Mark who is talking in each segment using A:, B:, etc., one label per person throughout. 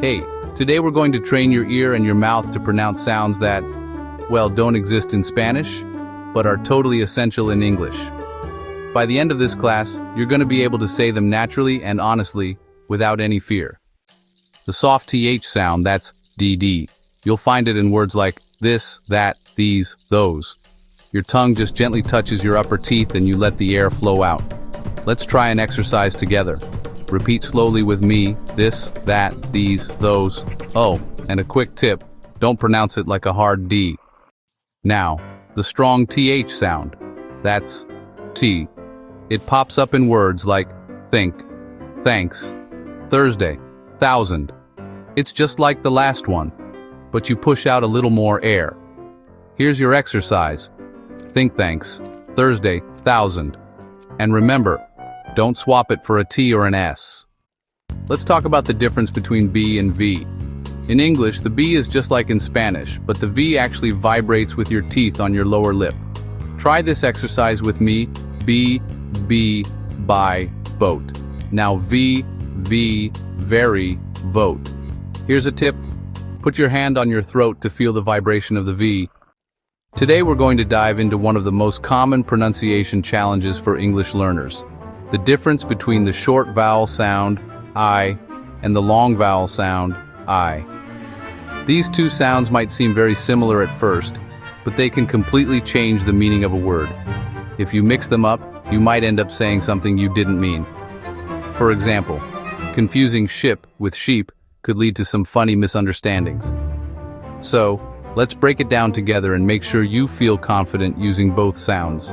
A: Hey, today we're going to train your ear and your mouth to pronounce sounds that, well, don't exist in Spanish, but are totally essential in English. By the end of this class, you're going to be able to say them naturally and honestly, without any fear. The soft TH sound, that's DD. You'll find it in words like this, that, these, those. Your tongue just gently touches your upper teeth and you let the air flow out. Let's try an exercise together. Repeat slowly with me, this, that, these, those. Oh, and a quick tip, don't pronounce it like a hard D. Now, the strong TH sound, that's T. It pops up in words like think, thanks, Thursday, thousand. It's just like the last one, but you push out a little more air. Here's your exercise. Think thanks, Thursday, thousand. And remember, don't swap it for a T or an S. Let's talk about the difference between B and V. In English, the B is just like in Spanish, but the V actually vibrates with your teeth on your lower lip. Try this exercise with me. B, by, boat. Now V, very, vote. Here's a tip. Put your hand on your throat to feel the vibration of the V. Today we're going to dive into one of the most common pronunciation challenges for English learners. The difference between the short vowel sound, I, and the long vowel sound, I. These two sounds might seem very similar at first, but they can completely change the meaning of a word. If you mix them up, you might end up saying something you didn't mean. For example, confusing ship with sheep could lead to some funny misunderstandings. So, let's break it down together and make sure you feel confident using both sounds.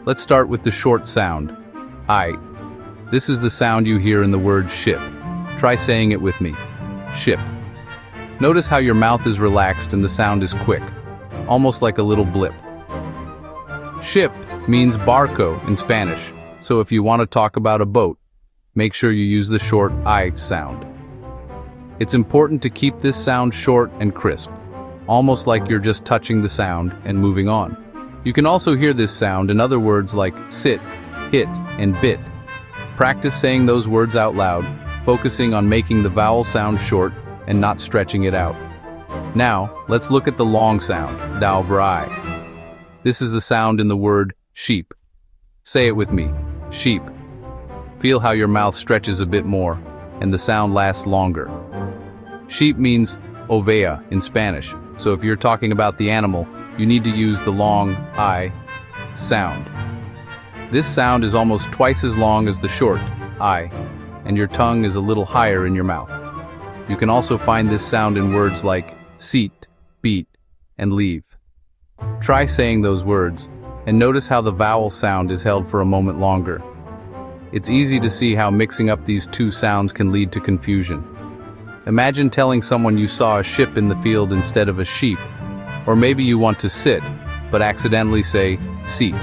A: Let's start with the short sound, I. This is the sound you hear in the word ship. Try saying it with me. Ship. Notice how your mouth is relaxed and the sound is quick, almost like a little blip. Ship means barco in Spanish, so if you want to talk about a boat, make sure you use the short I sound. It's important to keep this sound short and crisp, almost like you're just touching the sound and moving on. You can also hear this sound in other words like sit, hit, and bit. Practice saying those words out loud, focusing on making the vowel sound short and not stretching it out. Now, let's look at the long sound, dao brai. This is the sound in the word sheep. Say it with me, sheep. Feel how your mouth stretches a bit more, and the sound lasts longer. Sheep means ovea in Spanish, so if you're talking about the animal, you need to use the long I sound. This sound is almost twice as long as the short I, and your tongue is a little higher in your mouth. You can also find this sound in words like seat, beat, and leave. Try saying those words, and notice how the vowel sound is held for a moment longer. It's easy to see how mixing up these two sounds can lead to confusion. Imagine telling someone you saw a ship in the field instead of a sheep, or maybe you want to sit, but accidentally say seat.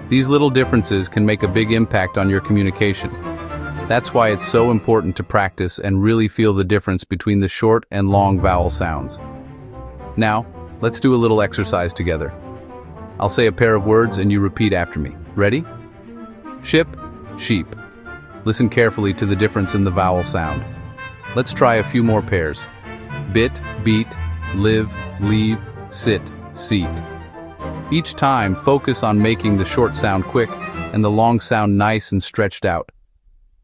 A: These little differences can make a big impact on your communication. That's why it's so important to practice and really feel the difference between the short and long vowel sounds. Now, let's do a little exercise together. I'll say a pair of words and you repeat after me. Ready? Ship, sheep. Listen carefully to the difference in the vowel sound. Let's try a few more pairs. Bit, beat, live, leave, sit, seat. Each time, focus on making the short sound quick and the long sound nice and stretched out.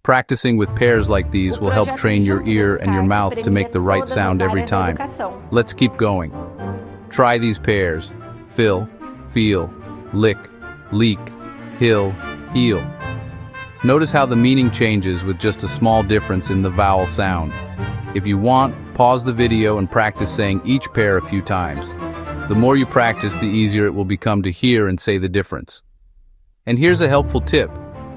A: Practicing with pairs like these will help train your ear and your mouth to make the right sound every time. Let's keep going. Try these pairs. Fill, feel, lick, leak, hill, heel. Notice how the meaning changes with just a small difference in the vowel sound. If you want, pause the video and practice saying each pair a few times. The more you practice, the easier it will become to hear and say the difference. And here's a helpful tip.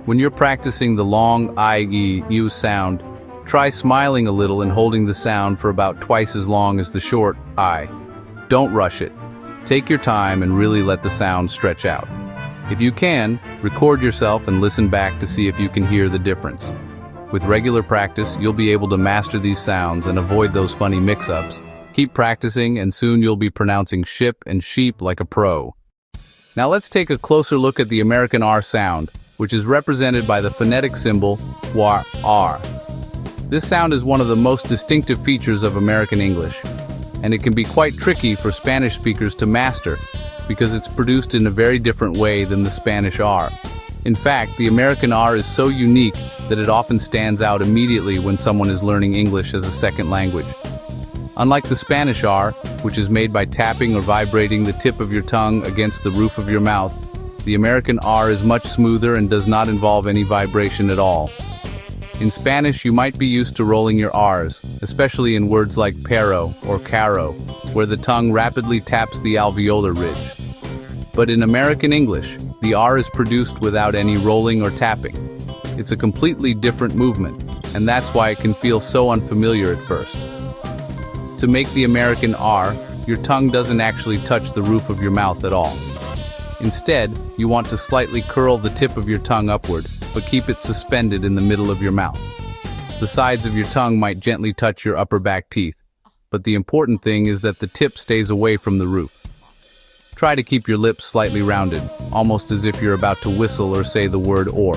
A: When you're practicing the long I-E-U sound, try smiling a little and holding the sound for about twice as long as the short I. Don't rush it. Take your time and really let the sound stretch out. If you can, record yourself and listen back to see if you can hear the difference. With regular practice, you'll be able to master these sounds and avoid those funny mix-ups. Keep practicing and soon you'll be pronouncing ship and sheep like a pro. Now let's take a closer look at the American R sound, which is represented by the phonetic symbol WAR. This sound is one of the most distinctive features of American English, and it can be quite tricky for Spanish speakers to master because it's produced in a very different way than the Spanish R. In fact, the American R is so unique that it often stands out immediately when someone is learning English as a second language. Unlike the Spanish R, which is made by tapping or vibrating the tip of your tongue against the roof of your mouth, the American R is much smoother and does not involve any vibration at all. In Spanish, you might be used to rolling your R's, especially in words like pero or caro, where the tongue rapidly taps the alveolar ridge. But in American English, the R is produced without any rolling or tapping. It's a completely different movement, and that's why it can feel so unfamiliar at first. To make the American R, your tongue doesn't actually touch the roof of your mouth at all. Instead, you want to slightly curl the tip of your tongue upward, but keep it suspended in the middle of your mouth. The sides of your tongue might gently touch your upper back teeth, but the important thing is that the tip stays away from the roof. Try to keep your lips slightly rounded, almost as if you're about to whistle or say the word or.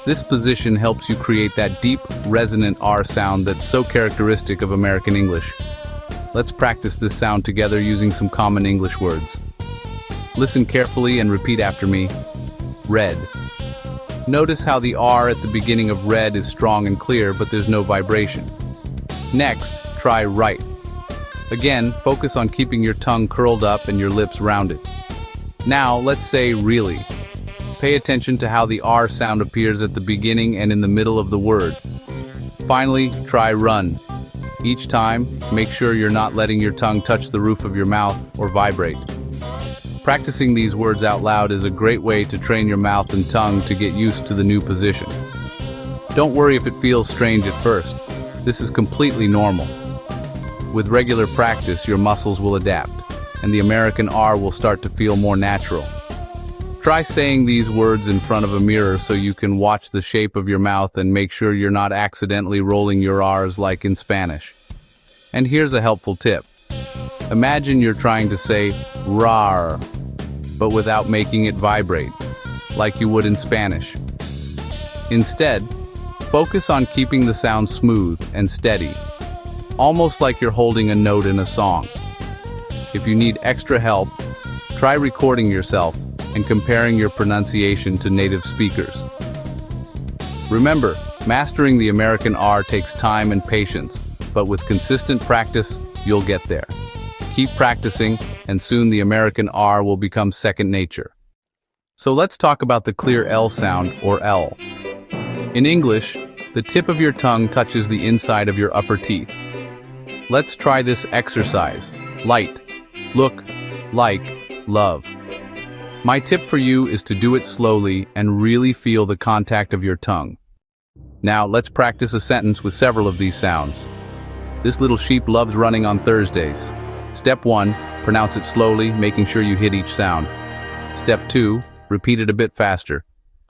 A: This position helps you create that deep, resonant R sound that's so characteristic of American English. Let's practice this sound together using some common English words. Listen carefully and repeat after me. Red. Notice how the R at the beginning of red is strong and clear, but there's no vibration. Next, try right. Again, focus on keeping your tongue curled up and your lips rounded. Now, let's say really. Pay attention to how the R sound appears at the beginning and in the middle of the word. Finally, try run. Each time, make sure you're not letting your tongue touch the roof of your mouth or vibrate. Practicing these words out loud is a great way to train your mouth and tongue to get used to the new position. Don't worry if it feels strange at first. This is completely normal. With regular practice, your muscles will adapt, and the American R will start to feel more natural. Try saying these words in front of a mirror so you can watch the shape of your mouth and make sure you're not accidentally rolling your R's like in Spanish. And here's a helpful tip. Imagine you're trying to say rar, but without making it vibrate, like you would in Spanish. Instead, focus on keeping the sound smooth and steady, almost like you're holding a note in a song. If you need extra help, try recording yourself and comparing your pronunciation to native speakers. Remember, mastering the American R takes time and patience, but with consistent practice, you'll get there. Keep practicing, and soon the American R will become second nature. So let's talk about the clear L sound, or L. In English, the tip of your tongue touches the inside of your upper teeth. Let's try this exercise. Light, look, like, love. My tip for you is to do it slowly and really feel the contact of your tongue. Now, let's practice a sentence with several of these sounds. This little sheep loves running on Thursdays. Step 1, pronounce it slowly, making sure you hit each sound. Step 2, repeat it a bit faster.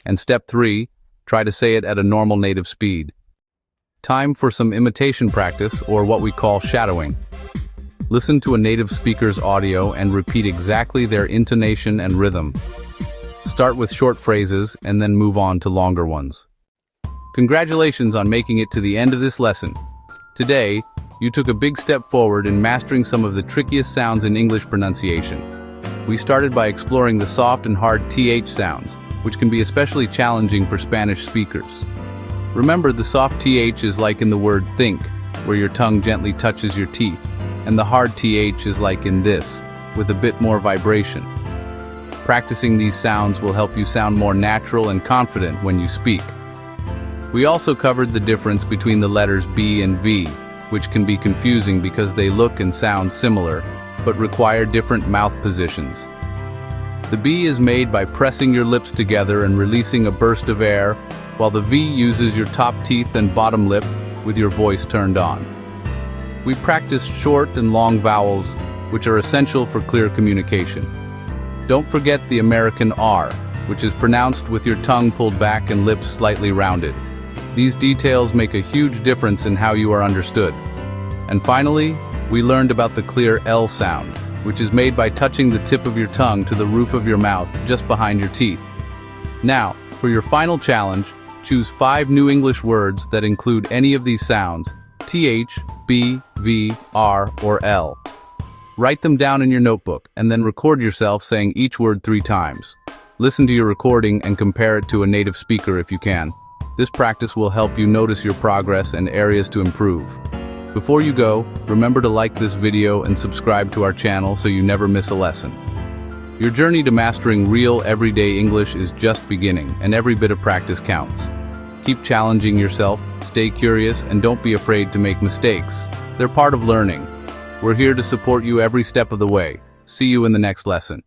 A: And Step 3, try to say it at a normal native speed. Time for some imitation practice, or what we call shadowing. Listen to a native speaker's audio and repeat exactly their intonation and rhythm. Start with short phrases and then move on to longer ones. Congratulations on making it to the end of this lesson. Today, you took a big step forward in mastering some of the trickiest sounds in English pronunciation. We started by exploring the soft and hard TH sounds, which can be especially challenging for Spanish speakers. Remember, the soft TH is like in the word think, where your tongue gently touches your teeth, and the hard TH is like in this, with a bit more vibration. Practicing these sounds will help you sound more natural and confident when you speak. We also covered the difference between the letters B and V, which can be confusing because they look and sound similar, but require different mouth positions. The B is made by pressing your lips together and releasing a burst of air, while the V uses your top teeth and bottom lip with your voice turned on. We practiced short and long vowels, which are essential for clear communication. Don't forget the American R, which is pronounced with your tongue pulled back and lips slightly rounded. These details make a huge difference in how you are understood. And finally, we learned about the clear L sound, which is made by touching the tip of your tongue to the roof of your mouth just behind your teeth. Now, for your final challenge, choose 5 new English words that include any of these sounds: th, b, v, r, or l. Write them down in your notebook and then record yourself saying each word 3 times. Listen to your recording and compare it to a native speaker if you can. This practice will help you notice your progress and areas to improve. Before you go, remember to like this video and subscribe to our channel so you never miss a lesson. Your journey to mastering real, everyday English is just beginning, and every bit of practice counts. Keep challenging yourself, stay curious, and don't be afraid to make mistakes. They're part of learning. We're here to support you every step of the way. See you in the next lesson.